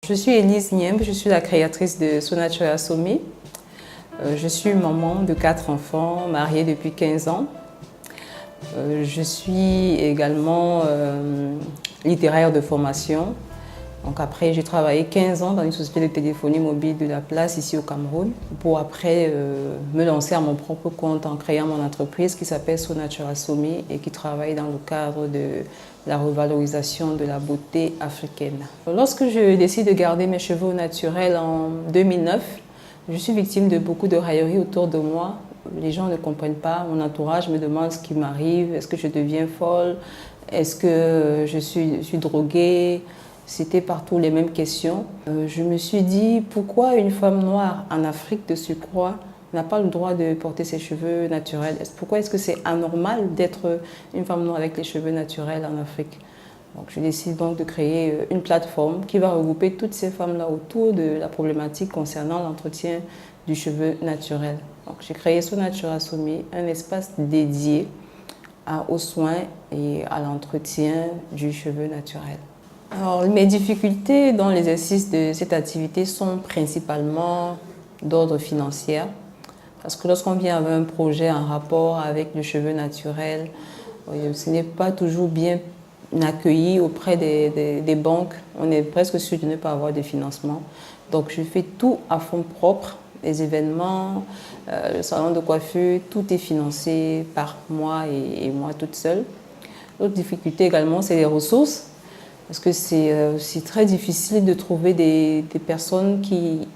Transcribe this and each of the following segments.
Je suis Élise Niembe, je suis la créatrice de So Natural So Me. Je suis maman de 4 enfants, mariée depuis 15 ans. Je suis également littéraire de formation. Donc après, j'ai travaillé 15 ans dans une société de téléphonie mobile de la place ici au Cameroun pour après me lancer à mon propre compte en créant mon entreprise qui s'appelle So Natural So Me et qui travaille dans le cadre de la revalorisation de la beauté africaine. Lorsque je décide de garder mes cheveux naturels en 2009, je suis victime de beaucoup de railleries autour de moi. Les gens ne comprennent pas, mon entourage me demande ce qui m'arrive, est-ce que je deviens folle, est-ce que je suis droguée. C'était partout les mêmes questions. Je me suis dit, pourquoi une femme noire en Afrique de surcroît n'a pas le droit de porter ses cheveux naturels? Pourquoi est-ce que c'est anormal d'être une femme noire avec les cheveux naturels en Afrique? Donc, je décide donc de créer une plateforme qui va regrouper toutes ces femmes-là autour de la problématique concernant l'entretien du cheveu naturel. Donc, j'ai créé So Natural So Me, un espace dédié aux soins et à l'entretien du cheveu naturel. Alors, mes difficultés dans l'exercice de cette activité sont principalement d'ordre financier. Parce que lorsqu'on vient avec un projet en rapport avec le cheveu naturel, ce n'est pas toujours bien accueilli auprès des banques. On est presque sûr de ne pas avoir de financement. Donc, je fais tout à fonds propre. Les événements, le salon de coiffure, tout est financé par moi et moi toute seule. L'autre difficulté également, c'est les ressources. Parce que c'est très difficile de trouver des personnes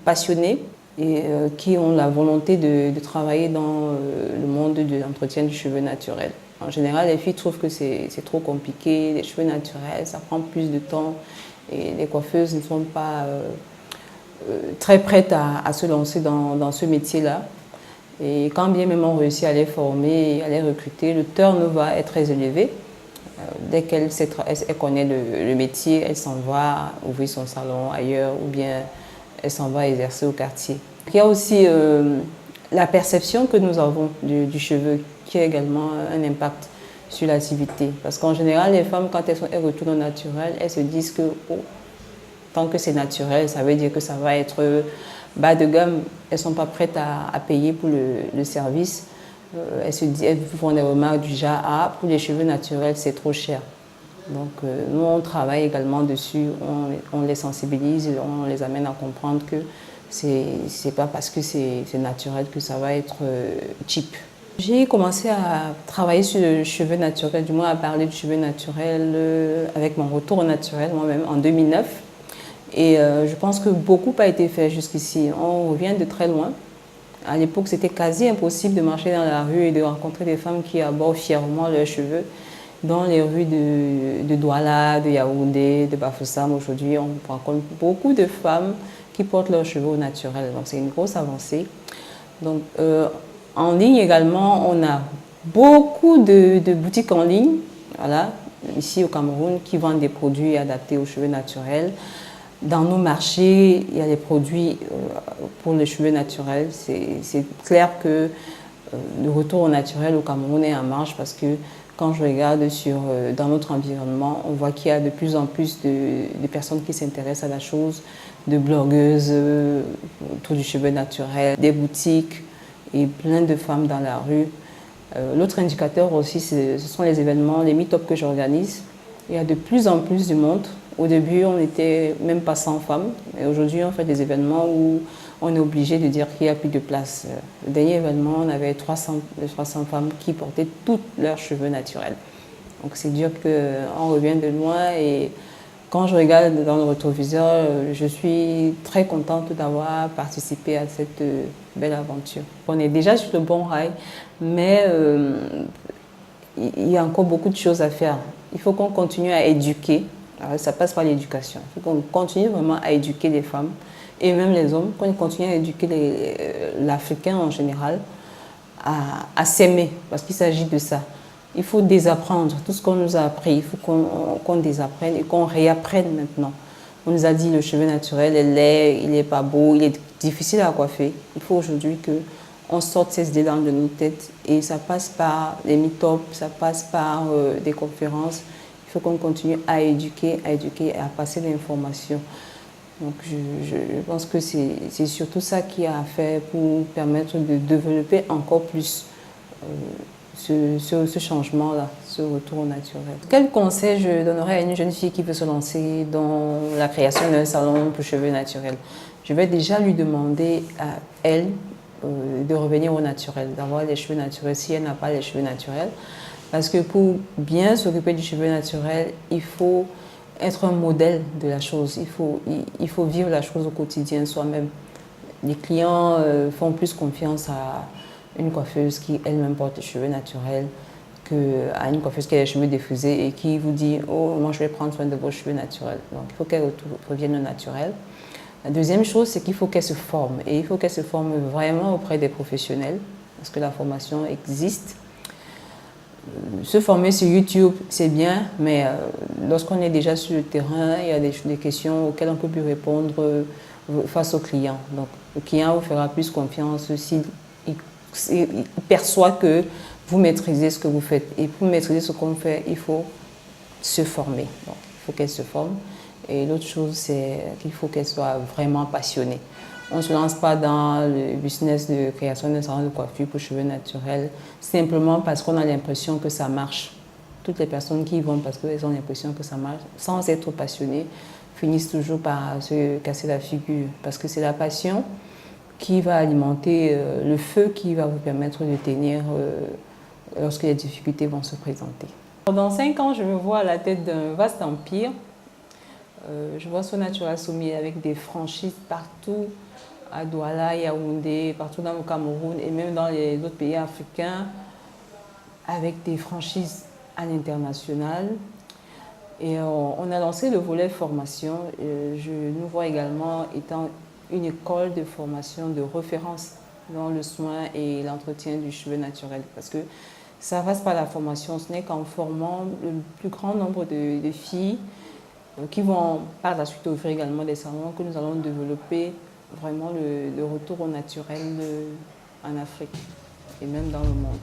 passionnées et qui ont la volonté de travailler dans le monde de l'entretien du cheveu naturel. En général, les filles trouvent que c'est trop compliqué, les cheveux naturels, ça prend plus de temps et les coiffeuses ne sont pas très prêtes à se lancer dans ce métier-là. Et quand bien même on réussit à les former et à les recruter, le turnover va être très élevé. Dès qu'elle connaît le métier, elle s'en va ouvrir son salon ailleurs ou bien elle s'en va exercer au quartier. Il y a aussi la perception que nous avons du cheveu qui a également un impact sur l'activité. Parce qu'en général, les femmes, quand elles retournent au naturel, elles se disent que tant que c'est naturel, ça veut dire que ça va être bas de gamme. Elles ne sont pas prêtes à payer pour le service. Elles font des remarques du genre « Ah, pour les cheveux naturels, c'est trop cher ». Donc, nous, on travaille également dessus, on les sensibilise, on les amène à comprendre que c'est pas parce que c'est naturel que ça va être cheap. J'ai commencé à travailler sur le cheveu naturel, du moins à parler du cheveu naturel avec mon retour au naturel moi-même en 2009. Et je pense que beaucoup a été fait jusqu'ici. On revient de très loin. À l'époque, c'était quasi impossible de marcher dans la rue et de rencontrer des femmes qui abordent fièrement leurs cheveux. Dans les rues de Douala, de Yaoundé, de Bafoussam, aujourd'hui, on rencontre beaucoup de femmes qui portent leurs cheveux au naturel. Donc, c'est une grosse avancée. Donc, en ligne également, on a beaucoup de boutiques en ligne, voilà, ici au Cameroun, qui vendent des produits adaptés aux cheveux naturels. Dans nos marchés, il y a des produits pour les cheveux naturels. C'est clair que le retour au naturel au Cameroun est en marche parce que quand je regarde dans notre environnement, on voit qu'il y a de plus en plus de personnes qui s'intéressent à la chose, de blogueuses autour du cheveu naturel, des boutiques et plein de femmes dans la rue. L'autre indicateur aussi, ce sont les événements, les meet-ups que j'organise. Il y a de plus en plus de monde. Au début, on n'était même pas 100 femmes. Et aujourd'hui, on fait des événements où on est obligé de dire qu'il n'y a plus de place. Le dernier événement, on avait 300 femmes qui portaient tous leurs cheveux naturels. Donc c'est dire qu'on revient de loin. Et quand je regarde dans le rétroviseur, je suis très contente d'avoir participé à cette belle aventure. On est déjà sur le bon rail, mais il y a encore beaucoup de choses à faire. Il faut qu'on continue à éduquer. Alors, ça passe par l'éducation. Il faut qu'on continue vraiment à éduquer les femmes et même les hommes, qu'on continue à éduquer l'Africain en général à s'aimer, parce qu'il s'agit de ça. Il faut désapprendre tout ce qu'on nous a appris. Il faut qu'on désapprenne et qu'on réapprenne maintenant. On nous a dit le cheveu naturel est laid, il n'est pas beau, il est difficile à coiffer. Il faut aujourd'hui qu'on sorte ces idées de nos têtes et ça passe par les meet-ups, ça passe par des conférences. Il faut qu'on continue à éduquer et à passer l'information. Donc je pense que c'est surtout ça qui a fait pour permettre de développer encore plus ce changement-là, ce retour au naturel. Quel conseil je donnerais à une jeune fille qui veut se lancer dans la création d'un salon pour cheveux naturels? Je vais déjà lui demander à elle de revenir au naturel, d'avoir les cheveux naturels si elle n'a pas les cheveux naturels. Parce que pour bien s'occuper du cheveu naturel, il faut être un modèle de la chose. Il faut vivre la chose au quotidien soi-même. Les clients font plus confiance à une coiffeuse qui elle-même porte les cheveux naturels qu'à une coiffeuse qui a les cheveux défrisés et qui vous dit « Oh, moi je vais prendre soin de vos cheveux naturels ». Donc il faut qu'elle revienne au naturel. La deuxième chose, c'est qu'il faut qu'elle se forme. Et il faut qu'elle se forme vraiment auprès des professionnels, parce que la formation existe. Se former sur YouTube, c'est bien, mais lorsqu'on est déjà sur le terrain, il y a des questions auxquelles on ne peut plus répondre face au client. Donc le client vous fera plus confiance s'il perçoit que vous maîtrisez ce que vous faites. Et pour maîtriser ce qu'on fait, il faut se former. Donc, il faut qu'elle se forme. Et l'autre chose, c'est qu'il faut qu'elle soit vraiment passionnée. On ne se lance pas dans le business de création d'un salon de coiffure pour cheveux naturels simplement parce qu'on a l'impression que ça marche. Toutes les personnes qui y vont parce qu'elles ont l'impression que ça marche, sans être passionnées, finissent toujours par se casser la figure. Parce que c'est la passion qui va alimenter le feu qui va vous permettre de tenir lorsque les difficultés vont se présenter. Dans 5 ans, je me vois à la tête d'un vaste empire. Je vois Sonatura Somi avec des franchises partout, à Douala, Yaoundé, partout dans le Cameroun et même dans les autres pays africains, avec des franchises à l'international. Et on a lancé le volet formation. Je nous vois également étant une école de formation de référence dans le soin et l'entretien du cheveu naturel. Parce que ça passe par la formation, ce n'est qu'en formant le plus grand nombre de filles qui vont par la suite ouvrir également des salons que nous allons développer vraiment le retour au naturel en Afrique et même dans le monde.